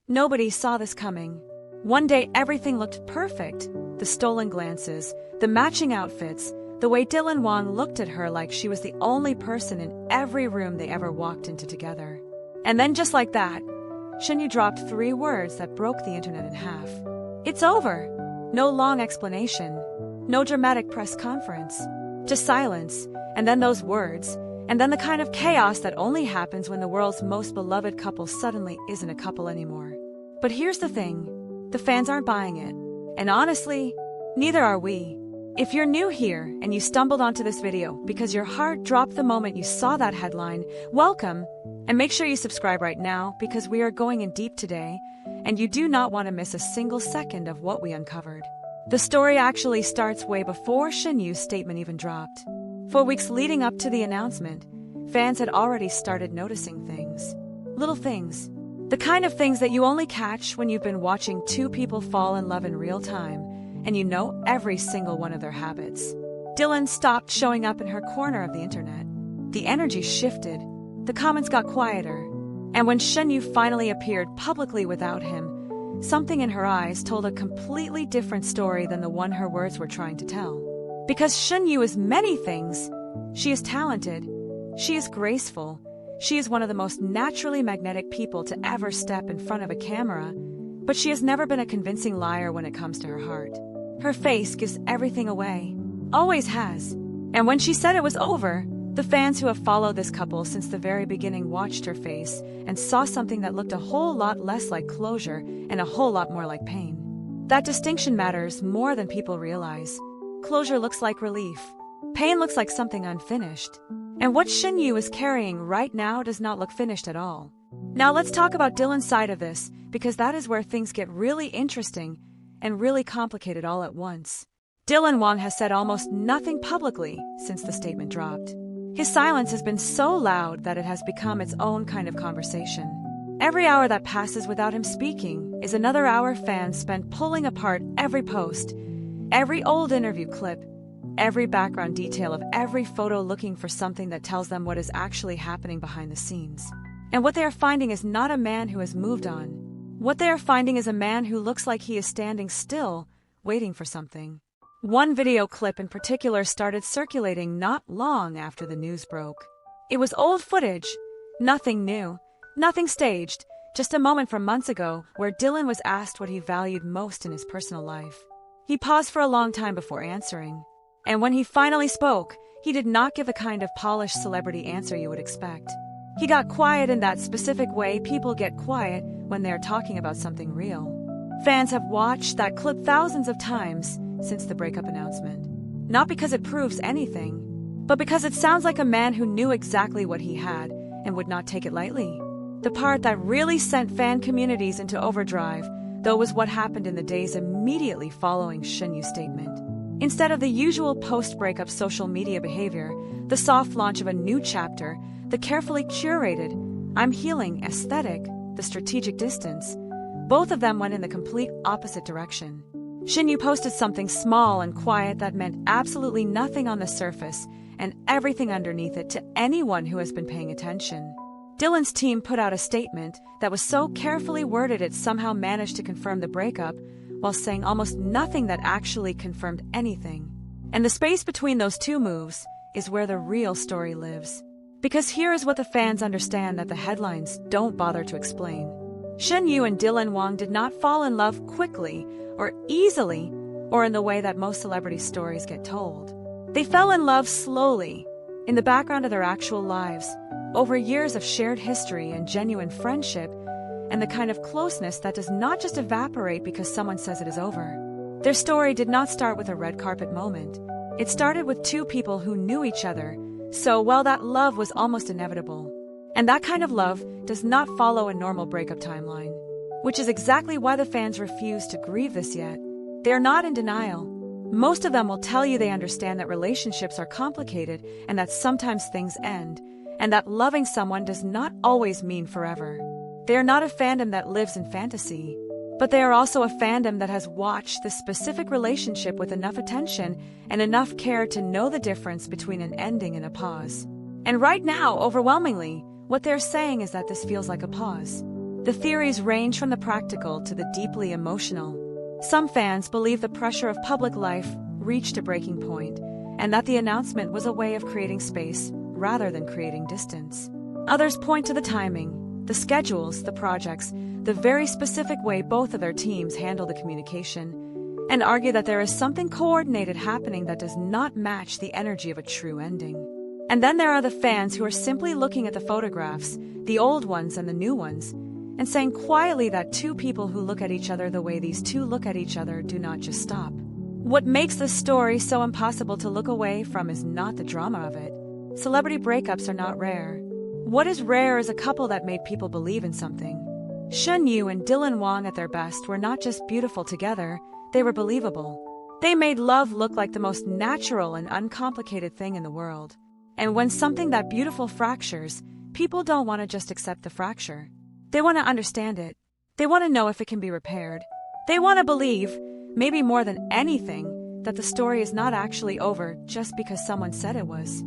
Nobody saw this coming. One day everything looked perfect. The stolen glances, the matching outfits, the way Dylan Wang looked at her like she was the only person in every room they ever walked into together. And then just like that, Shen Yue dropped 3 words that broke the internet in half. It's over. No long explanation. No dramatic press conference. Just silence, and then those words, and then the kind of chaos that only happens when the world's most beloved couple suddenly isn't a couple anymore. But here's the thing, the fans aren't buying it. And honestly, neither are we. If you're new here and you stumbled onto this video because your heart dropped the moment you saw that headline, welcome, and make sure you subscribe right now because we are going in deep today, and you do not want to miss a single second of what we uncovered. The story actually starts way before Shen Yue's statement even dropped. For weeks leading up to the announcement, fans had already started noticing things. Little things. The kind of things that you only catch when you've been watching 2 people fall in love in real time, and you know every single one of their habits. Dylan stopped showing up in her corner of the internet. The energy shifted. The comments got quieter. And when Shen Yue finally appeared publicly without him, something in her eyes told a completely different story than the one her words were trying to tell. Because Shen Yue is many things. She is talented. She is graceful. She is one of the most naturally magnetic people to ever step in front of a camera, but she has never been a convincing liar when it comes to her heart. Her face gives everything away. Always has. And when she said it was over, the fans who have followed this couple since the very beginning watched her face and saw something that looked a whole lot less like closure and a whole lot more like pain. That distinction matters more than people realize. Closure looks like relief. Pain looks like something unfinished. And what Shen Yue is carrying right now does not look finished at all. Now let's talk about Dylan's side of this, because that is where things get really interesting and really complicated all at once. Dylan Wang has said almost nothing publicly since the statement dropped. His silence has been so loud that it has become its own kind of conversation. Every hour that passes without him speaking is another hour fans spend pulling apart every post, every old interview clip, every background detail of every photo, looking for something that tells them what is actually happening behind the scenes. And what they are finding is not a man who has moved on. What they are finding is a man who looks like he is standing still, waiting for something. One video clip in particular started circulating not long after the news broke. It was old footage, nothing new, nothing staged, just a moment from months ago where Dylan was asked what he valued most in his personal life. He paused for a long time before answering. And when he finally spoke, he did not give the kind of polished celebrity answer you would expect. He got quiet in that specific way people get quiet when they are talking about something real. Fans have watched that clip thousands of times since the breakup announcement. Not because it proves anything, but because it sounds like a man who knew exactly what he had and would not take it lightly. The part that really sent fan communities into overdrive, though, was what happened in the days immediately following Shen Yue's statement. Instead of the usual post-breakup social media behavior, the soft launch of a new chapter, the carefully curated "I'm healing" aesthetic, the strategic distance, both of them went in the complete opposite direction. Shen Yue posted something small and quiet that meant absolutely nothing on the surface and everything underneath it to anyone who has been paying attention. Dylan's team put out a statement that was so carefully worded it somehow managed to confirm the breakup, while saying almost nothing that actually confirmed anything. And the space between those two moves is where the real story lives. Because here is what the fans understand that the headlines don't bother to explain. Shen Yue and Dylan Wang did not fall in love quickly or easily or in the way that most celebrity stories get told. They fell in love slowly, in the background of their actual lives, over years of shared history and genuine friendship, and the kind of closeness that does not just evaporate because someone says it is over. Their story did not start with a red carpet moment. It started with 2 people who knew each other so well that love was almost inevitable. And that kind of love does not follow a normal breakup timeline, which is exactly why the fans refuse to grieve this yet. They are not in denial. Most of them will tell you they understand that relationships are complicated and that sometimes things end, and that loving someone does not always mean forever. They are not a fandom that lives in fantasy, but they are also a fandom that has watched this specific relationship with enough attention and enough care to know the difference between an ending and a pause. And right now, overwhelmingly, what they're saying is that this feels like a pause. The theories range from the practical to the deeply emotional. Some fans believe the pressure of public life reached a breaking point, and that the announcement was a way of creating space rather than creating distance. Others point to the timing, the schedules, the projects, the very specific way both of their teams handle the communication, and argue that there is something coordinated happening that does not match the energy of a true ending. And then there are the fans who are simply looking at the photographs, the old ones and the new ones, and saying quietly that two people who look at each other the way these two look at each other do not just stop. What makes this story so impossible to look away from is not the drama of it. Celebrity breakups are not rare. What is rare is a couple that made people believe in something. Shen Yue and Dylan Wang at their best were not just beautiful together, they were believable. They made love look like the most natural and uncomplicated thing in the world. And when something that beautiful fractures, people don't want to just accept the fracture. They want to understand it. They want to know if it can be repaired. They want to believe, maybe more than anything, that the story is not actually over just because someone said it was.